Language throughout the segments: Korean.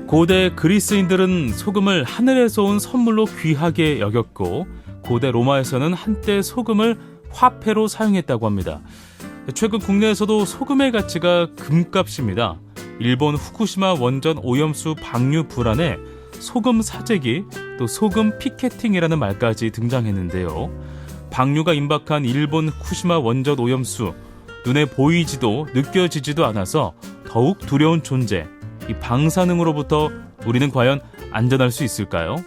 고대 그리스인들은 소금을 하늘에서 온 선물로 귀하게 여겼고 고대 로마에서는 한때 소금을 화폐로 사용했다고 합니다. 최근 국내에서도 소금의 가치가 금값입니다. 일본 후쿠시마 원전 오염수 방류 불안에 소금 사재기, 또 소금 피케팅이라는 말까지 등장했는데요. 방류가 임박한 일본 후쿠시마 원전 오염수, 눈에 보이지도 느껴지지도 않아서 더욱 두려운 존재, 이 방사능으로부터 우리는 과연 안전할 수 있을까요?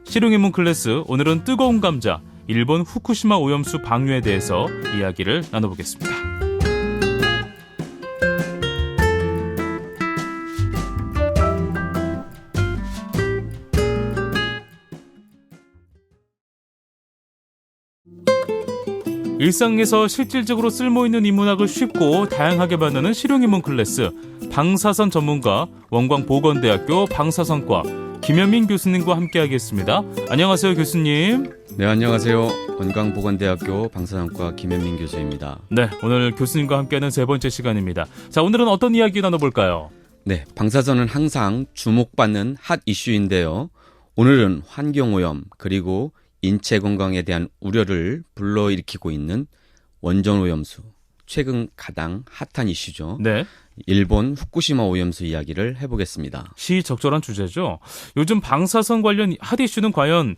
실용인문 클래스, 오늘은 뜨거운 감자, 일본 후쿠시마 오염수 방류에 대해서 이야기를 나눠보겠습니다. 일상에서 실질적으로 쓸모있는 인문학을 쉽고 다양하게 만드는 실용인문 클래스, 방사선 전문가 원광보건대학교 방사선과 김현민 교수님과 함께하겠습니다. 안녕하세요, 교수님. 네, 안녕하세요. 원광보건대학교 방사선과 김현민 교수입니다. 네, 오늘 교수님과 함께하는 세 번째 시간입니다. 자, 오늘은 어떤 이야기 나눠볼까요? 네, 방사선은 항상 주목받는 핫 이슈인데요. 오늘은 환경오염 그리고 인체 건강에 대한 우려를 불러일으키고 있는 원전오염수, 최근 가장 핫한 이슈죠. 네. 일본 후쿠시마 오염수 이야기를 해보겠습니다. 시적절한 주제죠. 요즘 방사선 관련 핫 이슈는 과연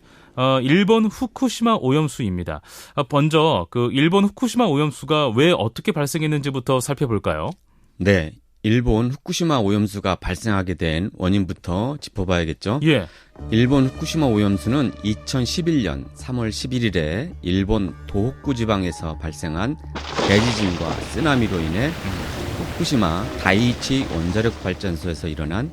일본 후쿠시마 오염수입니다. 먼저 일본 후쿠시마 오염수가 왜 어떻게 발생했는지부터 살펴볼까요? 네, 일본 후쿠시마 오염수가 발생하게 된 원인부터 짚어봐야겠죠. 예. 일본 후쿠시마 오염수는 2011년 3월 11일에 일본 도호쿠 지방에서 발생한 대지진과 쓰나미로 인해 후쿠시마 다이이치 원자력 발전소에서 일어난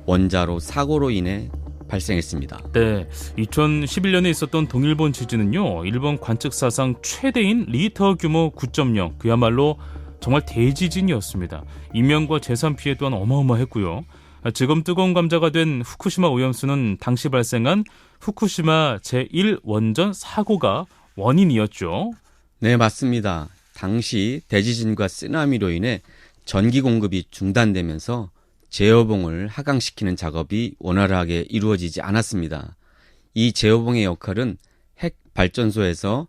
원자로 사고로 인해 발생했습니다. 네, 2011년에 있었던 동일본 지진은요, 일본 관측 사상 최대인 리터 규모 9.0, 그야말로 정말 대지진이었습니다. 인명과 재산 피해 또한 어마어마했고요. 지금 뜨거운 감자가 된 후쿠시마 오염수는 당시 발생한 후쿠시마 제1원전 사고가 원인이었죠. 네, 맞습니다. 당시 대지진과 쓰나미로 인해 전기 공급이 중단되면서 제어봉을 하강시키는 작업이 원활하게 이루어지지 않았습니다. 이 제어봉의 역할은 핵 발전소에서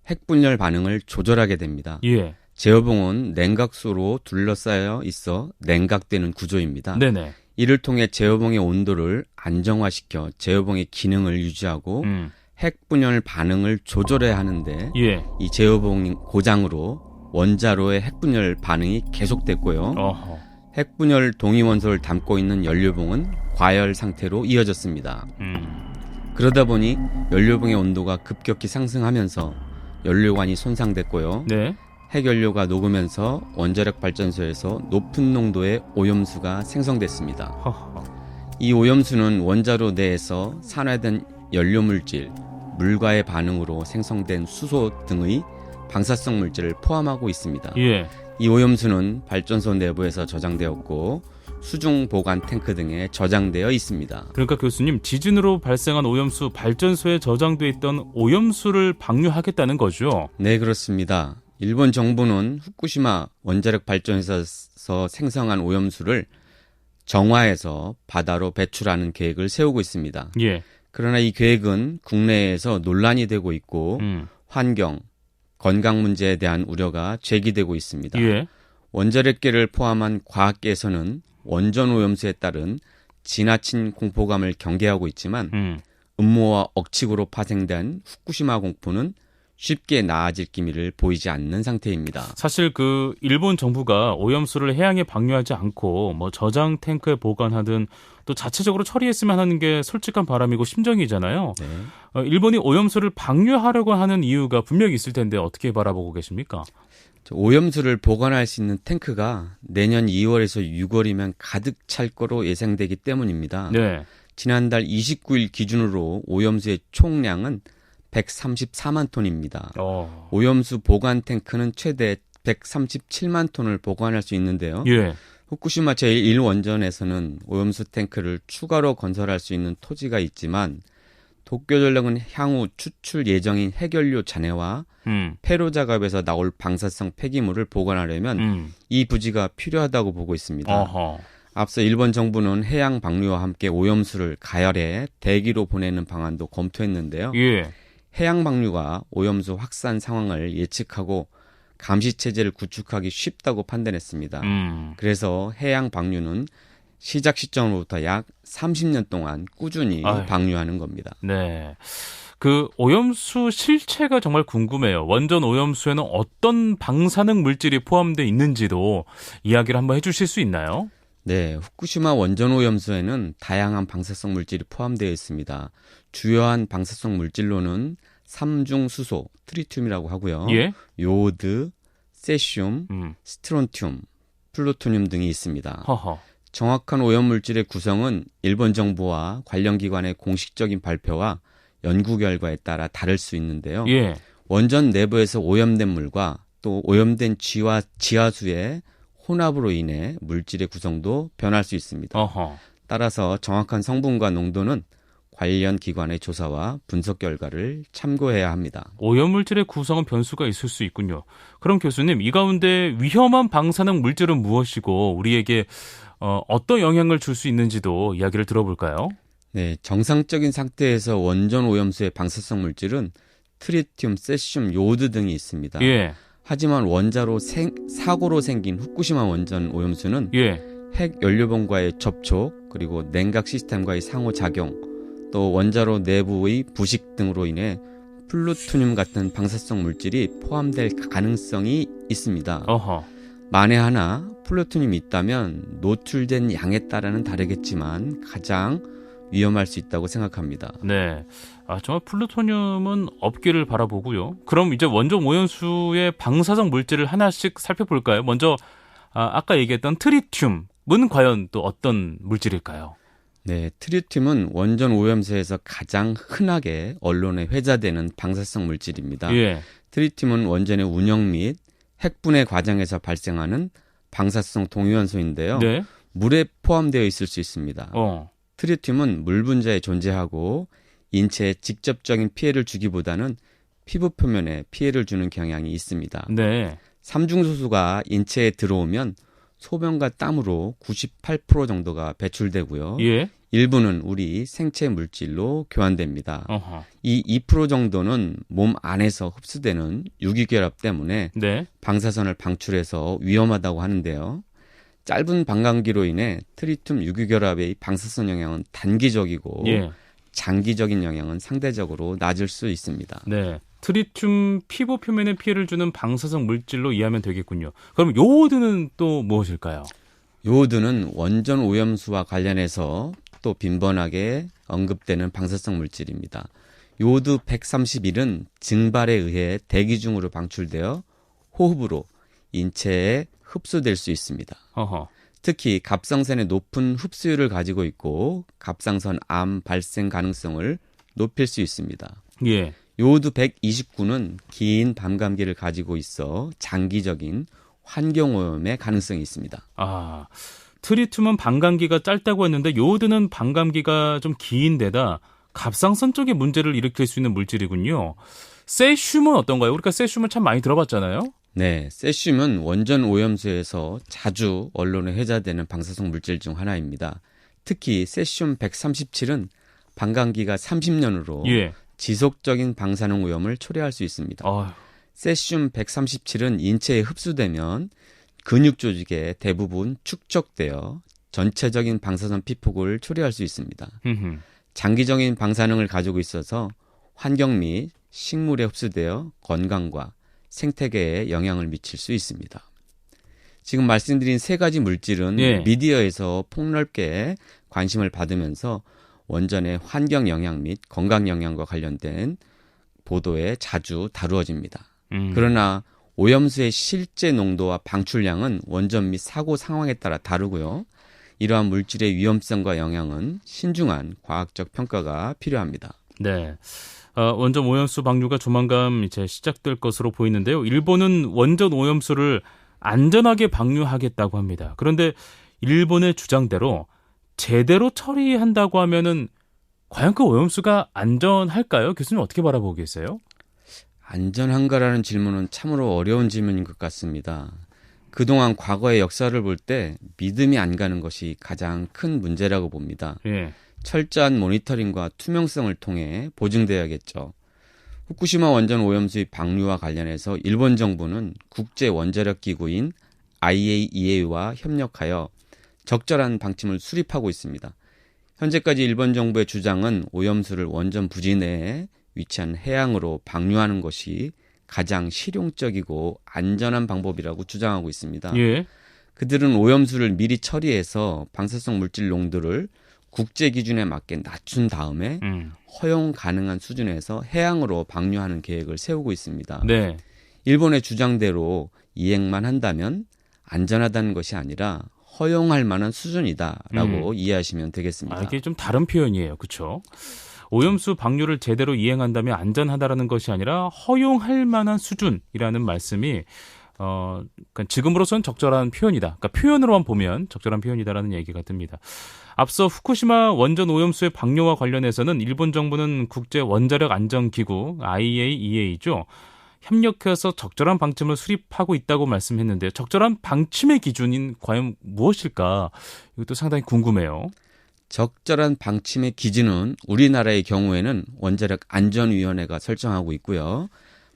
핵분열 반응을 조절하게 됩니다. 예. 제어봉은 냉각수로 둘러싸여 있어 냉각되는 구조입니다. 네네. 이를 통해 제어봉의 온도를 안정화시켜 제어봉의 기능을 유지하고 핵분열 반응을 조절해야 하는데 예. 이 제어봉 고장으로 원자로의 핵분열 반응이 계속됐고요. 어허. 핵분열 동위원소를 담고 있는 연료봉은 과열 상태로 이어졌습니다. 그러다 보니 연료봉의 온도가 급격히 상승하면서 연료관이 손상됐고요. 네. 핵연료가 녹으면서 원자력 발전소에서 높은 농도의 오염수가 생성됐습니다. 허허. 이 오염수는 원자로 내에서 산화된 연료물질, 물과의 반응으로 생성된 수소 등의 방사성 물질을 포함하고 있습니다. 예. 이 오염수는 발전소 내부에서 저장되었고 수중 보관 탱크 등에 저장되어 있습니다. 그러니까 교수님, 지진으로 발생한 오염수, 발전소에 저장돼 있던 오염수를 방류하겠다는 거죠? 네, 그렇습니다. 일본 정부는 후쿠시마 원자력 발전소에서 생성한 오염수를 정화해서 바다로 배출하는 계획을 세우고 있습니다. 예. 그러나 이 계획은 국내에서 논란이 되고 있고 환경, 건강 문제에 대한 우려가 제기되고 있습니다. 예. 원자력계를 포함한 과학계에서는 원전 오염수에 따른 지나친 공포감을 경계하고 있지만 음모와 억측으로 파생된 후쿠시마 공포는 쉽게 나아질 기미를 보이지 않는 상태입니다. 사실 일본 정부가 오염수를 해양에 방류하지 않고 저장 탱크에 보관하든 또 자체적으로 처리했으면 하는 게 솔직한 바람이고 심정이잖아요. 네. 일본이 오염수를 방류하려고 하는 이유가 분명히 있을 텐데 어떻게 바라보고 계십니까? 오염수를 보관할 수 있는 탱크가 내년 2월에서 6월이면 가득 찰 거로 예상되기 때문입니다. 네. 지난달 29일 기준으로 오염수의 총량은 134만 톤입니다. 오염수 보관 탱크는 최대 137만 톤을 보관할 수 있는데요. 예. 후쿠시마 제1원전에서는 오염수 탱크를 추가로 건설할 수 있는 토지가 있지만 도쿄전력은 향후 추출 예정인 핵연료 잔해와 폐로 작업에서 나올 방사성 폐기물을 보관하려면 이 부지가 필요하다고 보고 있습니다. 어허. 앞서 일본 정부는 해양 방류와 함께 오염수를 가열해 대기로 보내는 방안도 검토했는데요. 예. 해양 방류가 오염수 확산 상황을 예측하고 감시 체제를 구축하기 쉽다고 판단했습니다. 그래서 해양 방류는 시작 시점으로부터 약 30년 동안 꾸준히 방류하는 겁니다. 네. 그 오염수 실체가 정말 궁금해요. 원전 오염수에는 어떤 방사능 물질이 포함되어 있는지도 이야기를 한번 해주실 수 있나요? 네, 후쿠시마 원전 오염수에는 다양한 방사성 물질이 포함되어 있습니다. 주요한 방사성 물질로는 삼중수소, 트리튬이라고 하고요. 예? 요오드, 세슘, 스트론튬, 플루토늄 등이 있습니다. 허허. 정확한 오염물질의 구성은 일본 정부와 관련 기관의 공식적인 발표와 연구 결과에 따라 다를 수 있는데요. 예. 원전 내부에서 오염된 물과 또 오염된 지하수의 혼합으로 인해 물질의 구성도 변할 수 있습니다. 어허. 따라서 정확한 성분과 농도는 관련 기관의 조사와 분석 결과를 참고해야 합니다. 오염물질의 구성은 변수가 있을 수 있군요. 그럼 교수님, 이 가운데 위험한 방사능 물질은 무엇이고 우리에게 어떤 영향을 줄 수 있는지도 이야기를 들어볼까요? 네, 정상적인 상태에서 원전 오염수의 방사성 물질은 트리튬, 세슘, 요오드 등이 있습니다. 예. 하지만 원자로 사고로 생긴 후쿠시마 원전 오염수는 예. 핵 연료봉과의 접촉, 그리고 냉각 시스템과의 상호작용, 또 원자로 내부의 부식 등으로 인해 플루토늄 같은 방사성 물질이 포함될 가능성이 있습니다. 어허. 만에 하나 플루토늄이 있다면 노출된 양에 따라는 다르겠지만 가장 위험할 수 있다고 생각합니다. 네. 정말 플루토늄은 없기를 바라보고요. 그럼 이제 원전 오염수의 방사성 물질을 하나씩 살펴볼까요? 먼저 아까 얘기했던 트리튬은 과연 또 어떤 물질일까요? 네, 트리튬은 원전 오염수에서 가장 흔하게 언론에 회자되는 방사성 물질입니다. 예. 트리튬은 원전의 운영 및 핵분해 과정에서 발생하는 방사성 동위원소인데요. 네. 물에 포함되어 있을 수 있습니다. 트리튬은 물 분자에 존재하고 인체에 직접적인 피해를 주기보다는 피부 표면에 피해를 주는 경향이 있습니다. 네. 삼중소수가 인체에 들어오면 소변과 땀으로 98% 정도가 배출되고요. 예. 일부는 우리 생체 물질로 교환됩니다. 어허. 이 2% 정도는 몸 안에서 흡수되는 유기결합 때문에 네. 방사선을 방출해서 위험하다고 하는데요. 짧은 방광기로 인해 트리튬 유기결합의 방사선 영향은 단기적이고 예. 장기적인 영향은 상대적으로 낮을 수 있습니다. 네. 트리튬 피부 표면에 피해를 주는 방사성 물질로 이해하면 되겠군요. 그럼 요오드는 또 무엇일까요? 요오드는 원전 오염수와 관련해서 또 빈번하게 언급되는 방사성 물질입니다. 요오드 131은 증발에 의해 대기 중으로 방출되어 호흡으로 인체에 흡수될 수 있습니다. 어허. 특히 갑상선의 높은 흡수율을 가지고 있고 갑상선 암 발생 가능성을 높일 수 있습니다. 예. 요오드 129는 긴 밤감기를 가지고 있어 장기적인 환경오염의 가능성이 있습니다. 트리튬은 반감기가 짧다고 했는데 요오드는 반감기가 좀 긴 데다 갑상선 쪽에 문제를 일으킬 수 있는 물질이군요. 세슘은 어떤가요? 우리가 세슘을 참 많이 들어봤잖아요. 네, 세슘은 원전 오염수에서 자주 언론에 회자되는 방사성 물질 중 하나입니다. 특히 세슘 137은 반감기가 30년으로 예. 지속적인 방사능 오염을 초래할 수 있습니다. 세슘 137은 인체에 흡수되면 근육 조직에 대부분 축적되어 전체적인 방사선 피폭을 초래할 수 있습니다. 장기적인 방사능을 가지고 있어서 환경 및 식물에 흡수되어 건강과 생태계에 영향을 미칠 수 있습니다. 지금 말씀드린 세 가지 물질은 미디어에서 폭넓게 관심을 받으면서 원전의 환경 영향 및 건강 영향과 관련된 보도에 자주 다루어집니다. 그러나 오염수의 실제 농도와 방출량은 원전 및 사고 상황에 따라 다르고요. 이러한 물질의 위험성과 영향은 신중한 과학적 평가가 필요합니다. 네. 원전 오염수 방류가 조만간 이제 시작될 것으로 보이는데요. 일본은 원전 오염수를 안전하게 방류하겠다고 합니다. 그런데 일본의 주장대로 제대로 처리한다고 하면은 과연 그 오염수가 안전할까요? 교수님 어떻게 바라보고 계세요? 안전한가라는 질문은 참으로 어려운 질문인 것 같습니다. 그동안 과거의 역사를 볼 때 믿음이 안 가는 것이 가장 큰 문제라고 봅니다. 예. 철저한 모니터링과 투명성을 통해 보증돼야겠죠. 후쿠시마 원전 오염수의 방류와 관련해서 일본 정부는 국제 원자력 기구인 IAEA와 협력하여 적절한 방침을 수립하고 있습니다. 현재까지 일본 정부의 주장은 오염수를 원전 부지 내에 위치한 해양으로 방류하는 것이 가장 실용적이고 안전한 방법이라고 주장하고 있습니다. 예. 그들은 오염수를 미리 처리해서 방사성 물질 농도를 국제 기준에 맞게 낮춘 다음에 허용 가능한 수준에서 해양으로 방류하는 계획을 세우고 있습니다. 네. 일본의 주장대로 이행만 한다면 안전하다는 것이 아니라 허용할 만한 수준이다라고 이해하시면 되겠습니다. 이게 좀 다른 표현이에요. 그렇죠? 오염수 방류를 제대로 이행한다면 안전하다라는 것이 아니라 허용할 만한 수준이라는 말씀이 그러니까 지금으로선 적절한 표현이다. 그러니까 표현으로만 보면 적절한 표현이다라는 얘기가 듭니다. 앞서 후쿠시마 원전 오염수의 방류와 관련해서는 일본 정부는 국제 원자력 안전 기구 IAEA죠. 협력해서 적절한 방침을 수립하고 있다고 말씀했는데 적절한 방침의 기준인 과연 무엇일까? 이것도 상당히 궁금해요. 적절한 방침의 기준은 우리나라의 경우에는 원자력 안전위원회가 설정하고 있고요.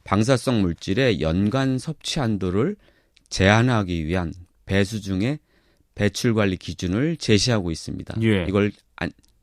방사성 물질의 연간 섭취 한도를 제한하기 위한 배수 중의 배출 관리 기준을 제시하고 있습니다. 예. 이걸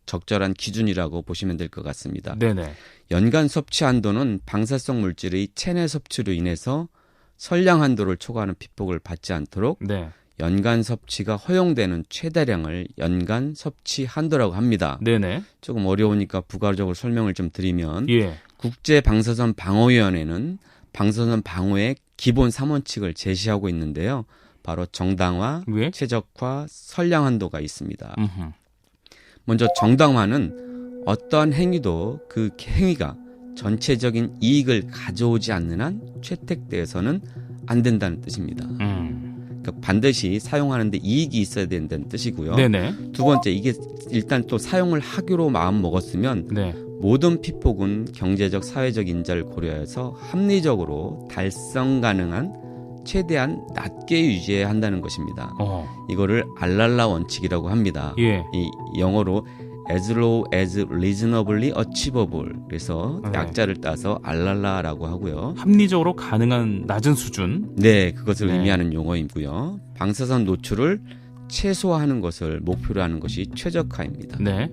적절한 기준이라고 보시면 될 것 같습니다. 네네. 연간 섭취 한도는 방사성 물질의 체내 섭취로 인해서 선량 한도를 초과하는 피폭을 받지 않도록 네. 연간 섭취가 허용되는 최대량을 연간 섭취 한도라고 합니다. 네네. 조금 어려우니까 부가적으로 설명을 좀 드리면 예. 국제 방사선 방어위원회는 방사선 방어의 기본 3원칙을 제시하고 있는데요. 바로 정당화, 왜? 최적화, 선량 한도가 있습니다. 음흠. 먼저 정당화는 어떠한 행위도 그 행위가 전체적인 이익을 가져오지 않는 한 채택돼서는 안 된다는 뜻입니다. 그러니까 반드시 사용하는데 이익이 있어야 된다는 뜻이고요. 네네. 두 번째, 이게 일단 또 사용을 하기로 마음 먹었으면 네. 모든 피폭은 경제적, 사회적 인자를 고려해서 합리적으로 달성 가능한 최대한 낮게 유지해야 한다는 것입니다. 이거를 알랄라 원칙이라고 합니다. 예. 이 영어로 as low as reasonably achievable. 그래서 네. 약자를 따서 알랄라라고 하고요. 합리적으로 가능한 낮은 수준. 네, 그것을 네. 의미하는 용어이고요. 방사선 노출을 최소화하는 것을 목표로 하는 것이 최적화입니다. 네.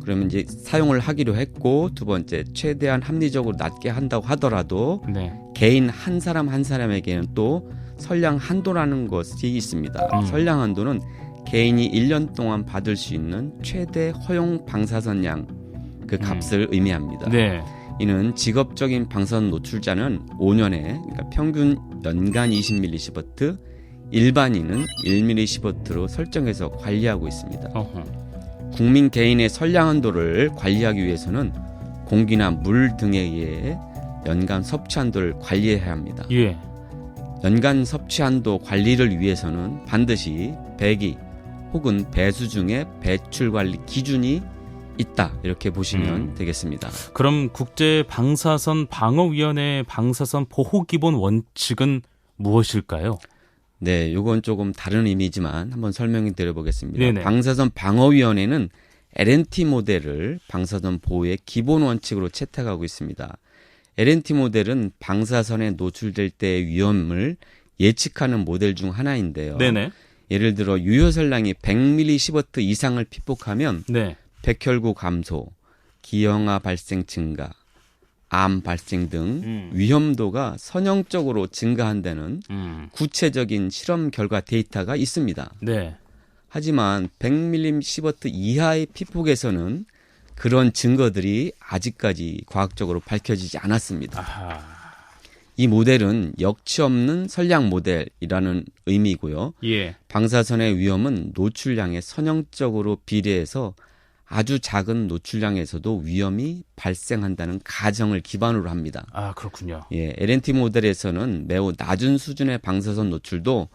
그러면 이제 사용을 하기로 했고, 두 번째, 최대한 합리적으로 낮게 한다고 하더라도 네. 개인 한 사람 한 사람에게는 또 선량 한도라는 것이 있습니다. 선량 한도는 개인이 1년 동안 받을 수 있는 최대 허용 방사선량 그 값을 의미합니다. 네. 이는 직업적인 방사선 노출자는 5년에 그러니까 평균 연간 20mSv, 일반인은 1mSv로 설정해서 관리하고 있습니다. 국민 개인의 선량 한도를 관리하기 위해서는 공기나 물 등에 의해 연간 섭취 한도를 관리해야 합니다. 예. 연간 섭취 한도 관리를 위해서는 반드시 배기 혹은 배수 중에 배출 관리 기준이 있다, 이렇게 보시면 되겠습니다. 그럼 국제 방사선 방어위원회 방사선 보호 기본 원칙은 무엇일까요? 네, 이건 조금 다른 의미지만 한번 설명해 드려보겠습니다. 네네. 방사선 방어위원회는 L&T 모델을 방사선 보호의 기본 원칙으로 채택하고 있습니다. L&T 모델은 방사선에 노출될 때의 위험을 예측하는 모델 중 하나인데요. 네네. 예를 들어 유효설량이 100mSv 이상을 피폭하면 네. 백혈구 감소, 기형아 발생 증가, 암 발생 등 위험도가 선형적으로 증가한다는 구체적인 실험 결과 데이터가 있습니다. 네. 하지만 100mSv 이하의 피폭에서는 그런 증거들이 아직까지 과학적으로 밝혀지지 않았습니다. 아하. 이 모델은 역치 없는 선량 모델이라는 의미고요. 예. 방사선의 위험은 노출량에 선형적으로 비례해서 아주 작은 노출량에서도 위험이 발생한다는 가정을 기반으로 합니다. 아, 그렇군요. 예, L&T 모델에서는 매우 낮은 수준의 방사선 노출도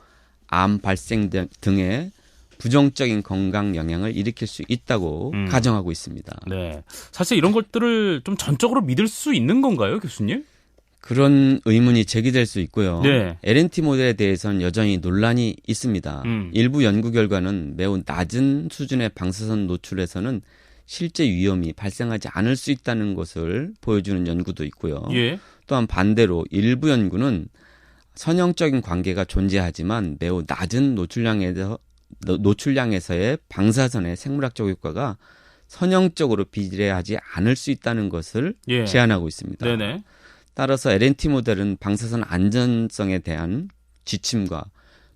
암 발생 등의 부정적인 건강 영향을 일으킬 수 있다고 가정하고 있습니다. 네. 사실 이런 것들을 좀 전적으로 믿을 수 있는 건가요, 교수님? 그런 의문이 제기될 수 있고요. 네. LNT 모델에 대해서는 여전히 논란이 있습니다. 일부 연구 결과는 매우 낮은 수준의 방사선 노출에서는 실제 위험이 발생하지 않을 수 있다는 것을 보여주는 연구도 있고요. 예. 또한 반대로 일부 연구는 선형적인 관계가 존재하지만 매우 낮은 노출량에서의 방사선의 생물학적 효과가 선형적으로 비례하지 않을 수 있다는 것을 예. 제안하고 있습니다. 네네. 따라서 LNT 모델은 방사선 안전성에 대한 지침과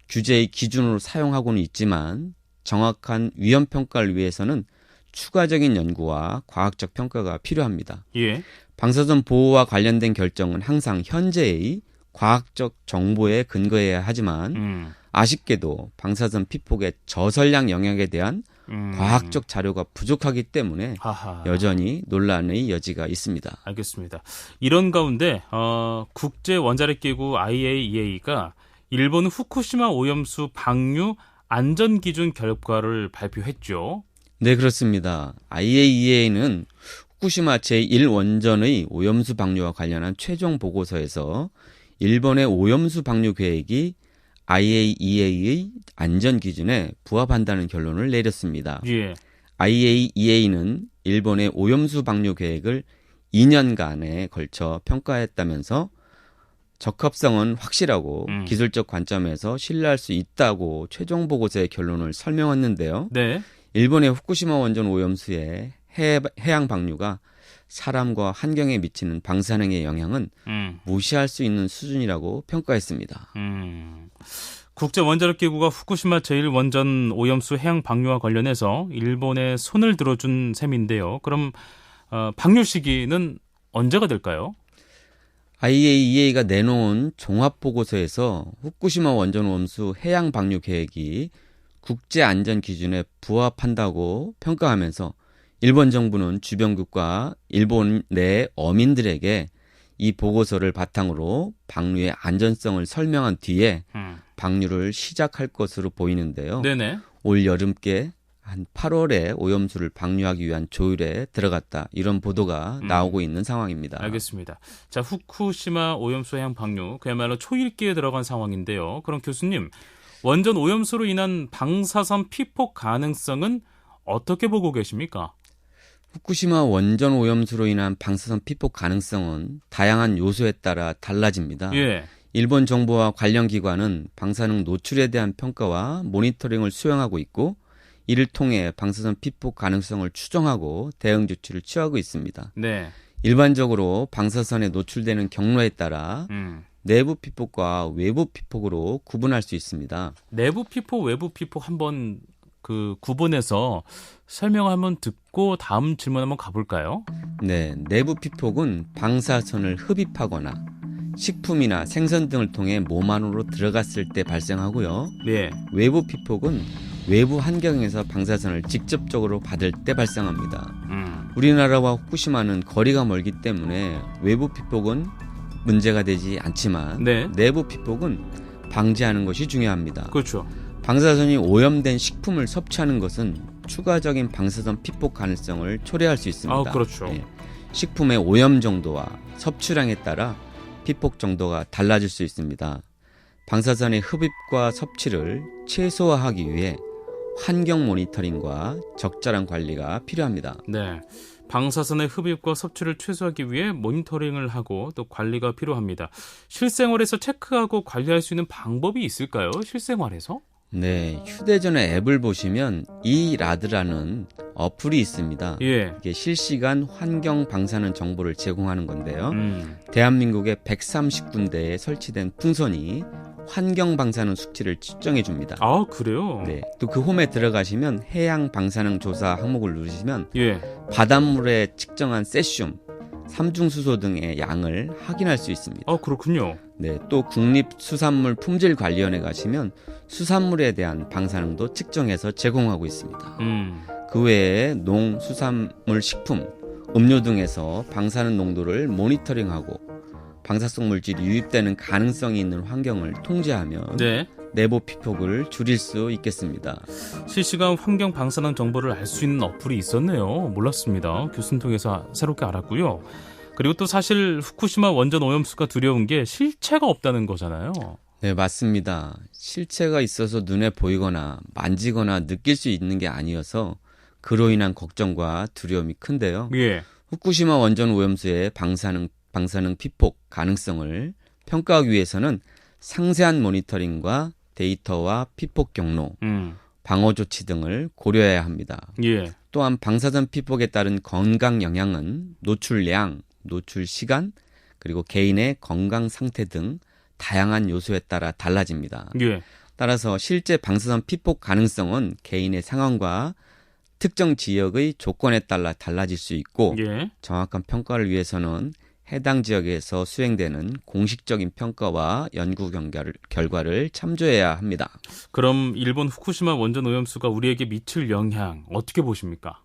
규제의 기준으로 사용하고는 있지만 정확한 위험 평가를 위해서는 추가적인 연구와 과학적 평가가 필요합니다. 예. 방사선 보호와 관련된 결정은 항상 현재의 과학적 정보에 근거해야 하지만 아쉽게도 방사선 피폭의 저설량 영향에 대한 과학적 자료가 부족하기 때문에 하하. 여전히 논란의 여지가 있습니다. 알겠습니다. 이런 가운데 국제 원자력 기구 IAEA가 일본 후쿠시마 오염수 방류 안전 기준 결과를 발표했죠. 네, 그렇습니다. IAEA는 후쿠시마 제1원전의 오염수 방류와 관련한 최종 보고서에서 일본의 오염수 방류 계획이 IAEA의 안전 기준에 부합한다는 결론을 내렸습니다. 예. IAEA는 일본의 오염수 방류 계획을 2년간에 걸쳐 평가했다면서 적합성은 확실하고 기술적 관점에서 신뢰할 수 있다고 최종 보고서의 결론을 설명했는데요. 네. 일본의 후쿠시마 원전 오염수의 해양 방류가 사람과 환경에 미치는 방사능의 영향은 무시할 수 있는 수준이라고 평가했습니다. 국제 원자력 기구가 후쿠시마 제1원전 오염수 해양 방류와 관련해서 일본에 손을 들어준 셈인데요. 그럼 방류 시기는 언제가 될까요? IAEA가 내놓은 종합 보고서에서 후쿠시마 원전 오염수 해양 방류 계획이 국제 안전 기준에 부합한다고 평가하면서 일본 정부는 주변국과 일본 내 어민들에게 이 보고서를 바탕으로 방류의 안전성을 설명한 뒤에 방류를 시작할 것으로 보이는데요. 네네. 올 여름께 한 8월에 오염수를 방류하기 위한 조율에 들어갔다. 이런 보도가 나오고 있는 상황입니다. 알겠습니다. 자, 후쿠시마 오염수 해양 방류, 그야말로 초읽기에 들어간 상황인데요. 그럼 교수님, 원전 오염수로 인한 방사선 피폭 가능성은 어떻게 보고 계십니까? 후쿠시마 원전 오염수로 인한 방사선 피폭 가능성은 다양한 요소에 따라 달라집니다. 예. 일본 정부와 관련 기관은 방사능 노출에 대한 평가와 모니터링을 수행하고 있고 이를 통해 방사선 피폭 가능성을 추정하고 대응 조치를 취하고 있습니다. 네. 일반적으로 방사선에 노출되는 경로에 따라 내부 피폭과 외부 피폭으로 구분할 수 있습니다. 내부 피폭, 외부 피폭 한번 구분해서 설명을 한번 듣고 다음 질문 한번 가볼까요? 네, 내부 피폭은 방사선을 흡입하거나 식품이나 생선 등을 통해 몸 안으로 들어갔을 때 발생하고요. 네. 외부 피폭은 외부 환경에서 방사선을 직접적으로 받을 때 발생합니다. 우리나라와 후쿠시마는 거리가 멀기 때문에 외부 피폭은 문제가 되지 않지만 네. 내부 피폭은 방지하는 것이 중요합니다. 그렇죠. 방사선이 오염된 식품을 섭취하는 것은 추가적인 방사선 피폭 가능성을 초래할 수 있습니다. 그렇죠. 네. 식품의 오염 정도와 섭취량에 따라 피폭 정도가 달라질 수 있습니다. 방사선의 흡입과 섭취를 최소화하기 위해 환경 모니터링과 적절한 관리가 필요합니다. 네. 방사선의 흡입과 섭취를 최소화하기 위해 모니터링을 하고 또 관리가 필요합니다. 실생활에서 체크하고 관리할 수 있는 방법이 있을까요? 실생활에서? 네, 휴대전화 앱을 보시면 이라드라는 어플이 있습니다. 예. 이게 실시간 환경 방사능 정보를 제공하는 건데요. 대한민국의 130군데에 설치된 풍선이 환경 방사능 수치를 측정해 줍니다. 아, 그래요? 네, 또 그 홈에 들어가시면 해양 방사능 조사 항목을 누르시면 예. 바닷물에 측정한 세슘, 삼중수소 등의 양을 확인할 수 있습니다. 그렇군요. 네, 또 국립수산물품질관리원에 가시면 수산물에 대한 방사능도 측정해서 제공하고 있습니다. 그 외에 농수산물 식품, 음료 등에서 방사능 농도를 모니터링하고 방사성 물질이 유입되는 가능성이 있는 환경을 통제하면 네. 내부 피폭을 줄일 수 있겠습니다. 실시간 환경 방사능 정보를 알 수 있는 어플이 있었네요. 몰랐습니다. 교수님 통해서 새롭게 알았고요. 그리고 또 사실 후쿠시마 원전 오염수가 두려운 게 실체가 없다는 거잖아요. 네, 맞습니다. 실체가 있어서 눈에 보이거나 만지거나 느낄 수 있는 게 아니어서 그로 인한 걱정과 두려움이 큰데요. 예. 후쿠시마 원전 오염수의 방사능 피폭 가능성을 평가하기 위해서는 상세한 모니터링과 데이터와 피폭 경로, 방어 조치 등을 고려해야 합니다. 예. 또한 방사선 피폭에 따른 건강 영향은 노출량, 노출 시간, 그리고 개인의 건강 상태 등 다양한 요소에 따라 달라집니다. 예. 따라서 실제 방사선 피폭 가능성은 개인의 상황과 특정 지역의 조건에 따라 달라질 수 있고 예. 정확한 평가를 위해서는 해당 지역에서 수행되는 공식적인 평가와 연구 결과를 참조해야 합니다. 그럼 일본 후쿠시마 원전 오염수가 우리에게 미칠 영향 어떻게 보십니까?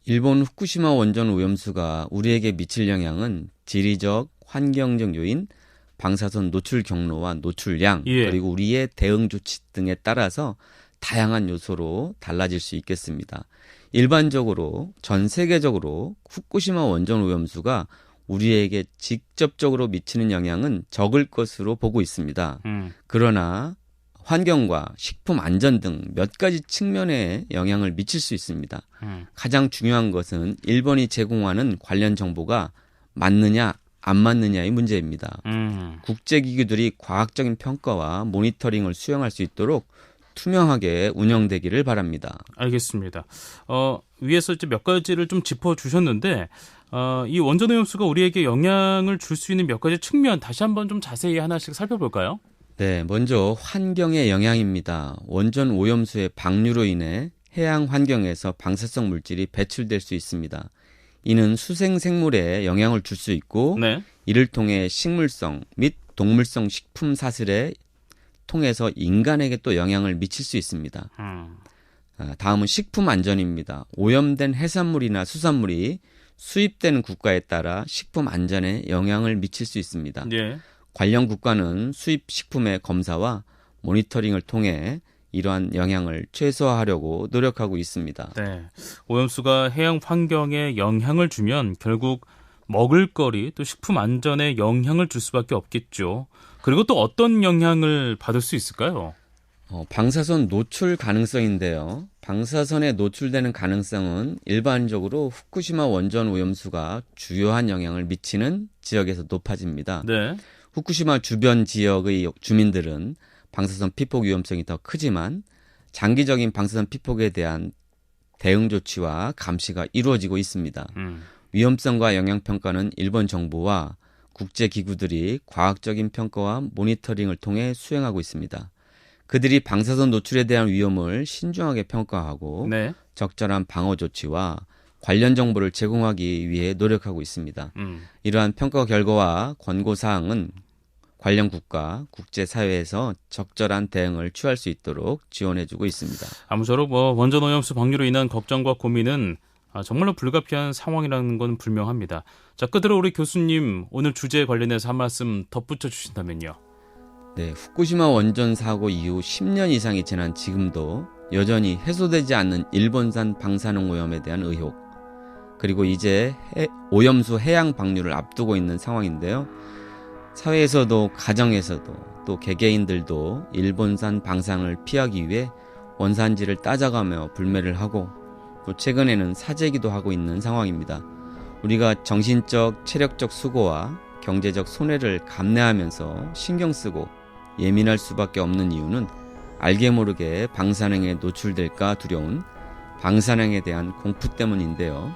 일본 후쿠시마 원전 오염수가 우리에게 미칠 영향은 지리적, 환경적 요인, 방사선 노출 경로와 노출량, 예. 그리고 우리의 대응 조치 등에 따라서 다양한 요소로 달라질 수 있겠습니다. 일반적으로 전 세계적으로 후쿠시마 원전 오염수가 우리에게 직접적으로 미치는 영향은 적을 것으로 보고 있습니다. 그러나 환경과 식품 안전 등 몇 가지 측면에 영향을 미칠 수 있습니다. 가장 중요한 것은 일본이 제공하는 관련 정보가 맞느냐 안 맞느냐의 문제입니다. 국제기구들이 과학적인 평가와 모니터링을 수행할 수 있도록 투명하게 운영되기를 바랍니다. 알겠습니다. 위에서 이제 몇 가지를 좀 짚어주셨는데 이 원전 오염수가 우리에게 영향을 줄 수 있는 몇 가지 측면 다시 한번 좀 자세히 하나씩 살펴볼까요? 네, 먼저 환경의 영향입니다. 원전 오염수의 방류로 인해 해양 환경에서 방사성 물질이 배출될 수 있습니다. 이는 수생 생물에 영향을 줄 수 있고 네. 이를 통해 식물성 및 동물성 식품 사슬에 통해서 인간에게 또 영향을 미칠 수 있습니다. 다음은 식품 안전입니다. 오염된 해산물이나 수산물이 수입되는 국가에 따라 식품 안전에 영향을 미칠 수 있습니다. 예. 관련 국가는 수입 식품의 검사와 모니터링을 통해 이러한 영향을 최소화하려고 노력하고 있습니다. 네. 오염수가 해양 환경에 영향을 주면 결국 먹을거리 또 식품 안전에 영향을 줄 수밖에 없겠죠. 그리고 또 어떤 영향을 받을 수 있을까요? 방사선 노출 가능성인데요. 방사선에 노출되는 가능성은 일반적으로 후쿠시마 원전 오염수가 주요한 영향을 미치는 지역에서 높아집니다. 네. 후쿠시마 주변 지역의 주민들은 방사선 피폭 위험성이 더 크지만 장기적인 방사선 피폭에 대한 대응 조치와 감시가 이루어지고 있습니다. 위험성과 영향평가는 일본 정부와 국제기구들이 과학적인 평가와 모니터링을 통해 수행하고 있습니다. 그들이 방사선 노출에 대한 위험을 신중하게 평가하고 네. 적절한 방어 조치와 관련 정보를 제공하기 위해 노력하고 있습니다. 이러한 평가 결과와 권고사항은 관련 국가, 국제사회에서 적절한 대응을 취할 수 있도록 지원해주고 있습니다. 아무쪼록 원전 오염수 방류로 인한 걱정과 고민은 정말로 불가피한 상황이라는 건 분명합니다. 자, 끝으로 우리 교수님 오늘 주제에 관련해서 한 말씀 덧붙여 주신다면요. 네, 후쿠시마 원전 사고 이후 10년 이상이 지난 지금도 여전히 해소되지 않는 일본산 방사능 오염에 대한 의혹, 그리고 이제 오염수 해양 방류를 앞두고 있는 상황인데요. 사회에서도 가정에서도 또 개개인들도 일본산 방사능을 피하기 위해 원산지를 따져가며 불매를 하고 또 최근에는 사재기도 하고 있는 상황입니다. 우리가 정신적, 체력적 수고와 경제적 손해를 감내하면서 신경 쓰고 예민할 수밖에 없는 이유는 알게 모르게 방사능에 노출될까 두려운 방사능에 대한 공포 때문인데요.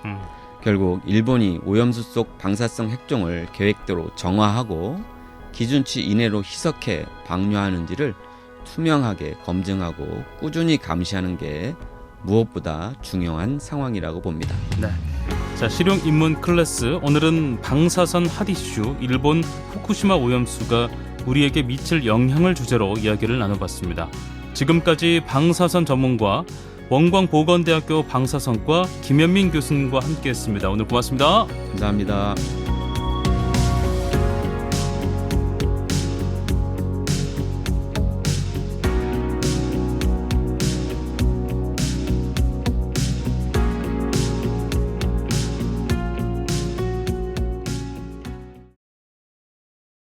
결국 일본이 오염수 속 방사성 핵종을 계획대로 정화하고 기준치 이내로 희석해 방류하는지를 투명하게 검증하고 꾸준히 감시하는 게 무엇보다 중요한 상황이라고 봅니다. 네. 자, 실용 입문 클래스 오늘은 방사선 핫이슈 일본 후쿠시마 오염수가 우리에게 미칠 영향을 주제로 이야기를 나눠봤습니다. 지금까지 방사선 전문가 원광보건대학교 방사선과 김현민 교수님과 함께했습니다. 오늘 고맙습니다. 감사합니다.